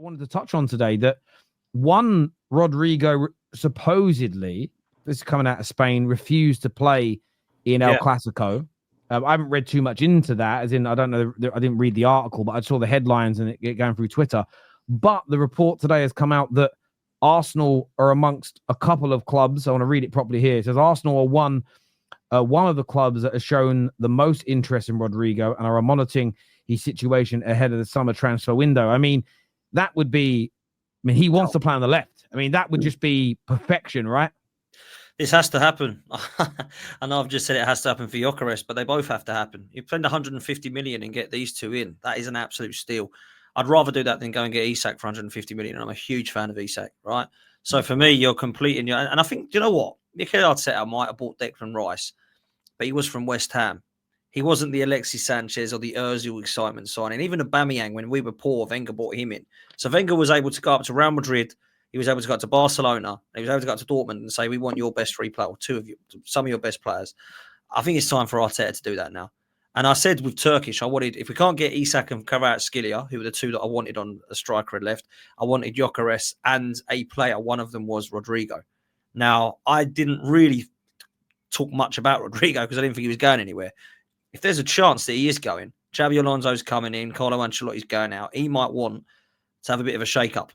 wanted to touch on today, that one, Rodrygo supposedly, this is coming out of Spain, refused to play in El Clasico. I haven't read too much into that, as in, I don't know, I didn't read the article, but I saw the headlines and it going through Twitter. But the report today has come out that Arsenal are amongst a couple of clubs. I want to read it properly here. It says Arsenal are one of the clubs that has shown the most interest in Rodrygo and are monitoring his situation ahead of the summer transfer window. I mean, that would be, he wants to play on the left. I mean, that would just be perfection, right? This has to happen. I know I've just said it has to happen for Gyökeres, but they both have to happen. You spend 150 million and get these two in. That is an absolute steal. I'd rather do that than go and get Isak for 150 million. And I'm a huge fan of Isak, right? So for me, you're completing your... And I think, you know what? Mikel Arteta might have bought Declan Rice, but he was from West Ham. He wasn't the Alexis Sanchez or the Ozil excitement signing. Even Aubameyang, when we were poor, Wenger bought him in. So Wenger was able to go up to Real Madrid. He was able to go to Barcelona. He was able to go to Dortmund and say, we want your best three players, or two of you, some of your best players. I think it's time for Arteta to do that now. And I said with Turkish, I wanted, if we can't get Isak and Kvaratskhelia, who were the two that I wanted on a striker at left, I wanted Gyökeres and a player. One of them was Rodrygo. Now, I didn't really talk much about Rodrygo because I didn't think he was going anywhere. If there's a chance that he is going, Xabi Alonso's coming in, Carlo Ancelotti's going out, he might want to have a bit of a shake-up.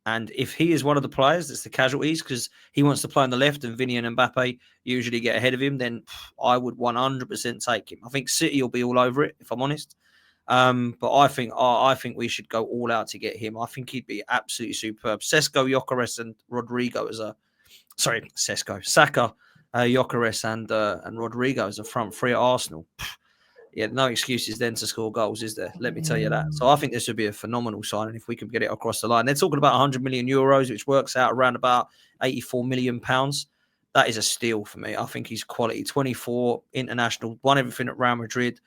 And if he is one of the players that's the casualties because he wants to play on the left and Vinny and Mbappe usually get ahead of him, then I would 100% take him. I think City will be all over it, if I'm honest. But I think we should go all out to get him. I think he'd be absolutely superb. Sesko, Gyökeres and Rodrygo as a... Sorry, Sesko. Saka, Gyökeres and Rodrygo as a front three at Arsenal. Yeah, no excuses then to score goals, is there? Let me tell you that. So I think this would be a phenomenal signing if we can get it across the line. They're talking about 100 million euros, which works out around about 84 million pounds. That is a steal for me. I think he's quality. 24, international, won everything at Real Madrid.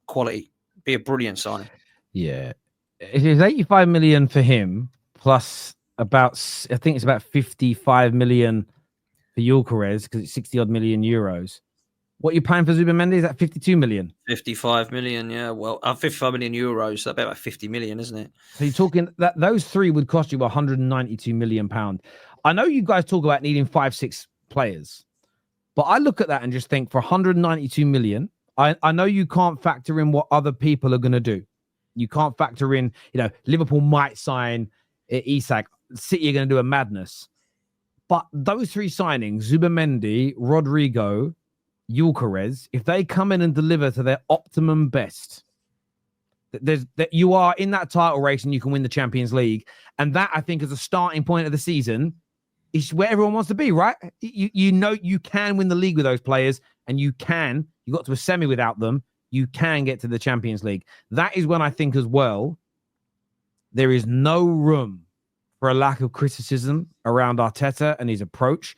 Quality. Be a brilliant signing. Yeah. It is 85 million for him, plus about, I think it's about 55 million for Gyökeres, because it's 60 odd million euros. What are you paying for Zubimendi? Is that 52 million? 55 million, yeah. Well, 55 million euros. So that'd be about 50 million, isn't it? So you're talking that those three would cost you 192 million pounds. I know you guys talk about needing 5-6 players, but I look at that and just think for 192 million, I know you can't factor in what other people are going to do. You can't factor in, Liverpool might sign Isak. City are going to do a madness. But those three signings, Zubimendi, Rodrygo, Gyökeres, if they come in and deliver to their optimum best, that you are in that title race and you can win the Champions League. And that, I think, is a starting point of the season, is where everyone wants to be, right? You know you can win the league with those players, and you got to a semi without them, you can get to the Champions League. That is when I think as well, there is no room for a lack of criticism around Arteta and his approach,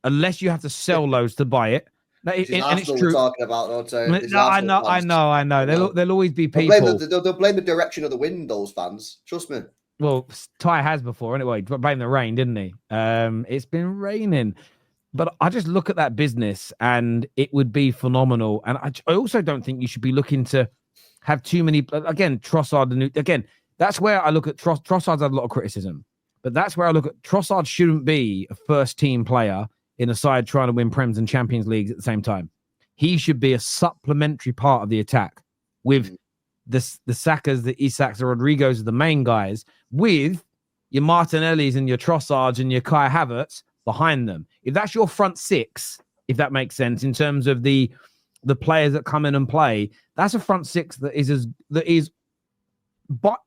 unless you have to sell loads to buy it. And it's true. We're talking about, I know. There'll always be people. They'll blame the direction of the wind, those fans. Trust me. Well, Ty has before anyway. Blame the rain, didn't he? It's been raining. But I just look at that business and it would be phenomenal. And I also don't think you should be looking to have too many. Again, Trossard. That's where I look at Trossard's had a lot of criticism. But that's where I look at Trossard shouldn't be a first-team player in a side trying to win Prems and Champions Leagues at the same time. He should be a supplementary part of the attack with the Sakas, the Isaks, the Rodrigos, the main guys, with your Martinellis and your Trossards and your Kai Havertz behind them. If that's your front six, if that makes sense, in terms of the players that come in and play, that's a front six that is, but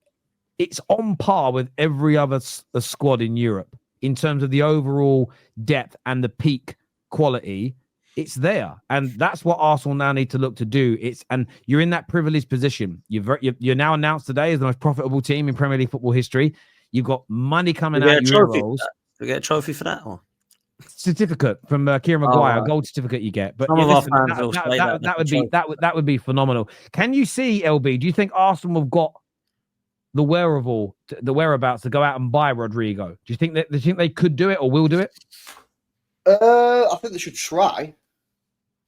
it's on par with every other squad in Europe. In terms of the overall depth and the peak quality, it's there. And that's what Arsenal now need to look to do. And you're in that privileged position. You're now announced today as the most profitable team in Premier League football history. You've got money coming out of Euros. Do we get a trophy for that? Or? Certificate from Kieran Maguire, gold certifichet you get. But that would be phenomenal. Can you see, LB, do you think Arsenal have got the whereabouts to go out and buy Rodrygo? Do you think they could do it or will do it? I think they should try.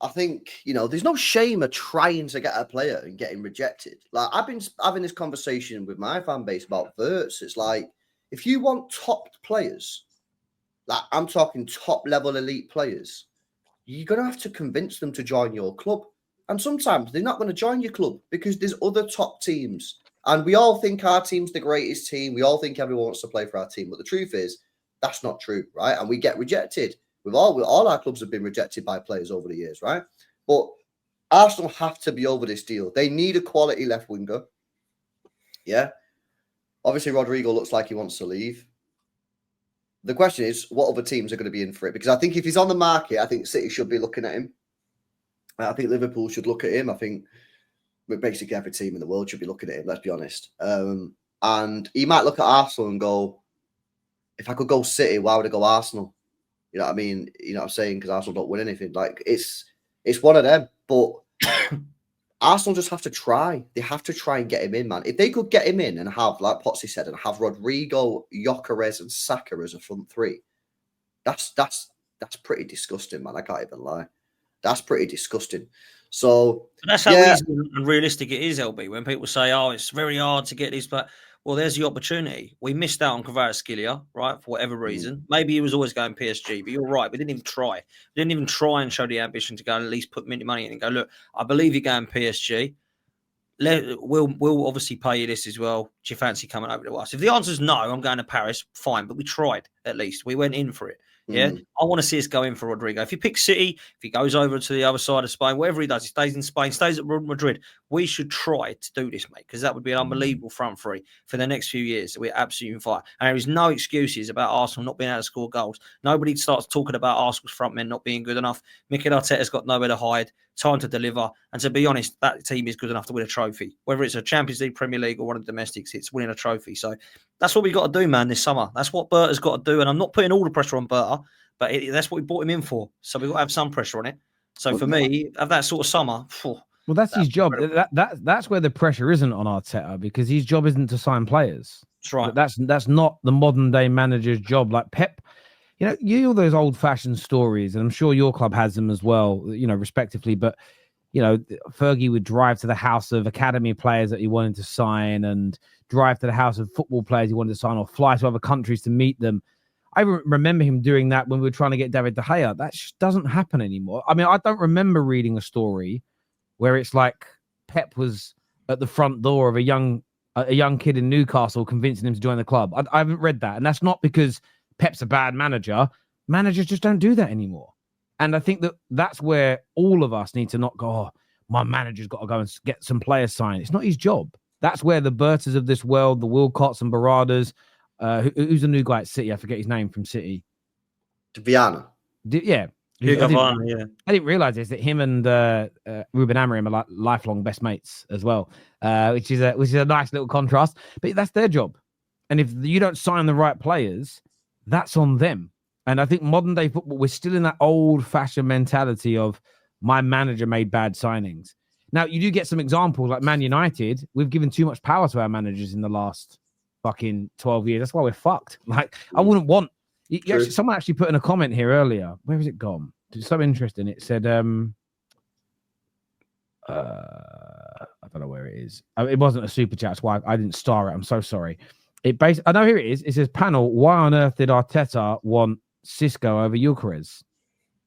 I think, there's no shame of trying to get a player and getting rejected. Like, I've been having this conversation with my fan base about Verts. It's like, if you want top players, like I'm talking top level elite players, you're going to have to convince them to join your club. And sometimes they're not going to join your club because there's other top teams. And we all think our team's the greatest team. We all think everyone wants to play for our team. But the truth is, that's not true, right? And we get rejected. All our clubs have been rejected by players over the years, right? But Arsenal have to be over this deal. They need a quality left winger. Yeah. Obviously, Rodrygo looks like he wants to leave. The question is, what other teams are going to be in for it? Because I think if he's on the market, I think City should be looking at him. I think Liverpool should look at him. I think basically every team in the world should be looking at him, let's be honest. And he might look at Arsenal and go, if I could go City, why would I go Arsenal? You know what I mean? You know what I'm saying? Because Arsenal don't win anything. Like, it's one of them. But Arsenal just have to try. They have to try and get him in, man. If they could get him in and have, like Potsy said, and have Rodrygo, Gyökeres, and Saka as a front three, that's pretty disgusting, man. I can't even lie. That's pretty disgusting. So but that's how easy and realistic it is, LB. When people say, "Oh, it's very hard to get this," but well, there's the opportunity. We missed out on Kvaratskhelia, right, for whatever reason. Maybe he was always going PSG, but you're right. We didn't even try. We didn't even try and show the ambition to go and at least put money in and go, look, I believe you're going PSG. We'll obviously pay you this as well. Do you fancy coming over to us? If the answer is no, I'm going to Paris, fine. But we tried, at least. We went in for it. Yeah, I want to see us go in for Rodrygo. If he picks City, if he goes over to the other side of Spain, whatever he does, he stays in Spain, stays at Madrid. We should try to do this, mate, because that would be an unbelievable front three for the next few years. We're absolutely on fire. And there is no excuses about Arsenal not being able to score goals. Nobody starts talking about Arsenal's front men not being good enough. Mikel Arteta's got nowhere to hide, time to deliver. And to be honest, that team is good enough to win a trophy. Whether it's a Champions League, Premier League, or one of the domestics, it's winning a trophy. So that's what we got to do, man, this summer. That's what Berta's got to do. And I'm not putting all the pressure on Berta, but that's what we brought him in for. So we've got to have some pressure on it. So for me, have that sort of summer. Well, that's his job. That's where the pressure isn't on Arteta, because his job isn't to sign players. That's right. That's not the modern day manager's job. Like Pep, you hear those old fashioned stories, and I'm sure your club has them as well, respectively. But Fergie would drive to the house of academy players that he wanted to sign, and drive to the house of football players he wanted to sign, or fly to other countries to meet them. I remember him doing that when we were trying to get David De Gea. That just doesn't happen anymore. I mean, I don't remember reading a story where it's like Pep was at the front door of a young kid in Newcastle convincing him to join the club. I haven't read that. And that's not because Pep's a bad manager. Managers just don't do that anymore. And I think that's where all of us need to not go, oh, my manager's got to go and get some players signed. It's not his job. That's where the Bertas of this world, the Wilcotts and Baradas, who's the new guy at City? I forget his name from City. Viana. Yeah. I didn't realize this, that him and Ruben Amorim are like lifelong best mates as well, which is a nice little contrast. But that's their job. And if you don't sign the right players, that's on them. And I think modern day football, we're still in that old fashioned mentality of my manager made bad signings. Now, you do get some examples like Man United. We've given too much power to our managers in the last fucking 12 years. That's why we're fucked. Like, I wouldn't want... someone actually put in a comment here earlier. Where has it gone? It's so interesting. It said, I don't know where it is. It wasn't a super chat. That's why I didn't star it. I'm so sorry. I know here it is. It says, panel, why on earth did Arteta want Cisco over Gyökeres?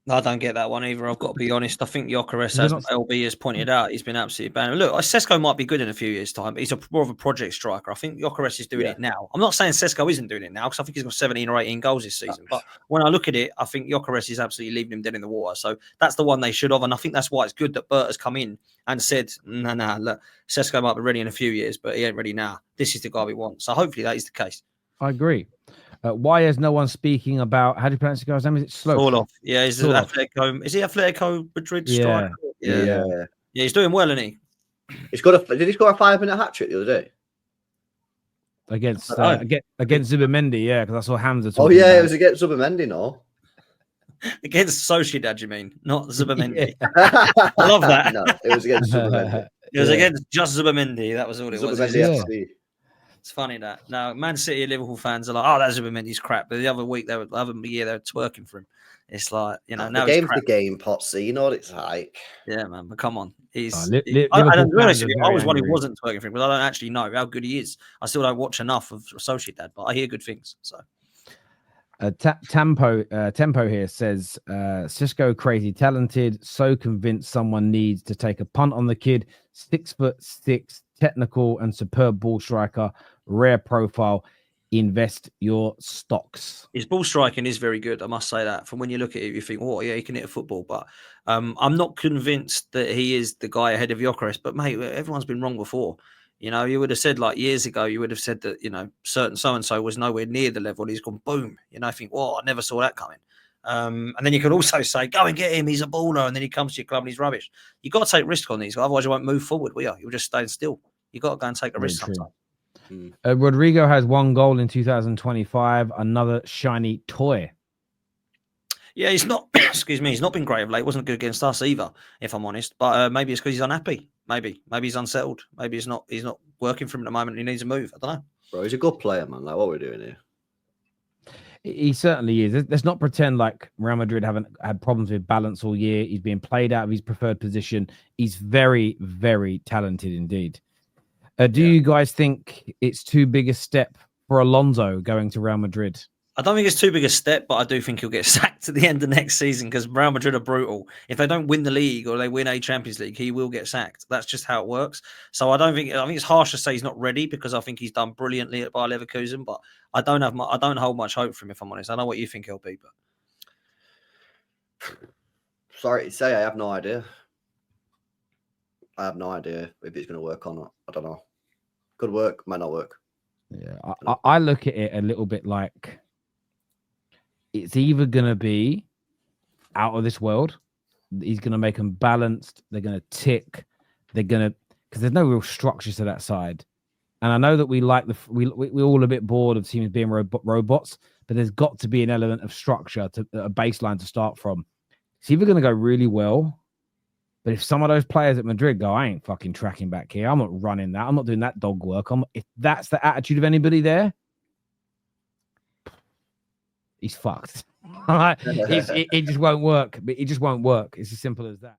No, I don't get that one either. I've got to be honest. I think Gyökeres, as LB has pointed out, he's been absolutely banned. Look, Sesko might be good in a few years' time, but he's more of a project striker. I think Gyökeres is doing it now. I'm not saying Sesko isn't doing it now, because I think he's got 17 or 18 goals this season. But when I look at it, I think Gyökeres is absolutely leaving him dead in the water. So that's the one they should have. And I think that's why it's good that Bert has come in and said, no, look, Sesko might be ready in a few years, but he ain't ready now. This is the guy we want. So hopefully that is the case. I agree. Why is no one speaking about, how do you pronounce the guy's name? Is it Sloth? Yeah, he's Atletico. Is he Atletico Madrid striker? Yeah, he's doing well, isn't he? Did he score a 5-minute hat trick the other day? Against Zubimendi, yeah, because I saw Hamza. Oh, yeah, it was against Zubimendi, no? Against Sociedad, you mean? Not Zubimendi. I love that. No, it was against Zubimendi. It was against just Zubimendi. That was all it was. It's funny that now Man City and Liverpool fans are like, "Oh, that's Zubimendi's crap," but the other year they were twerking for him. It's like, you know, now the he's game's crap. the game, Potsy. You know what it's like. Yeah, man, but come on. Liverpool To be honest fans are with you, I very was one who angry. wasn't twerking for him because I don't actually know how good he is. I still don't watch enough of Sociedad, but I hear good things. So Tempo here says Cisco crazy talented, so convinced someone needs to take a punt on the kid. 6'6", technical and superb ball striker, rare profile. Invest your stocks. his ball striking is very good. I must say that. From when you look at it, you think, "Oh, yeah, he can hit a football." But I'm not convinced that he is the guy ahead of Gyökeres. But mate, everyone's been wrong before. You know, you would have said like years ago, you would have said that, you know, certain so and so was nowhere near the level. He's gone boom. You know, I think, "Oh, I never saw that coming." And then you could also say, "Go and get him. He's a baller." And then he comes to your club and he's rubbish. You got to take risk on these, otherwise you won't move forward. You'll just stay still. You got to go and take a risk sometimes. Rodrygo has 1 goal in 2025. Another shiny toy. Yeah, he's not. Excuse me, he's not been great of late. Wasn't good against us either, if I'm honest. But maybe it's because he's unhappy. Maybe he's unsettled. Maybe he's not working for him at the moment. He needs a move. I don't know. Bro, he's a good player, man. Like, what we're doing here. He certainly is. Let's not pretend like Real Madrid haven't had problems with balance all year. He's being played out of his preferred position. He's very, very talented indeed. Do you guys think it's too big a step for Alonso going to Real Madrid? I don't think it's too big a step, but I do think he'll get sacked at the end of next season because Real Madrid are brutal. If they don't win the league or they win a Champions League, he will get sacked. That's just how it works. So I think it's harsh to say he's not ready because I think he's done brilliantly at Bayer Leverkusen, but I don't hold much hope for him, if I'm honest. I know what you think, LB, but sorry to say, I have no idea. I have no idea if it's going to work or not. I don't know. Could work, might not work. Yeah, I look at it a little bit like it's either going to be out of this world. He's going to make them balanced. They're going to tick. They're going to, because there's no real structure to that side. And I know that we're all a bit bored of teams being robots, but there's got to be an element of structure, to a baseline to start from. It's either going to go really well, but if some of those players at Madrid go, "I ain't fucking tracking back here. I'm not running that. I'm not doing that dog work." If that's the attitude of anybody there, he's fucked. It just won't work. It just won't work. It's as simple as that.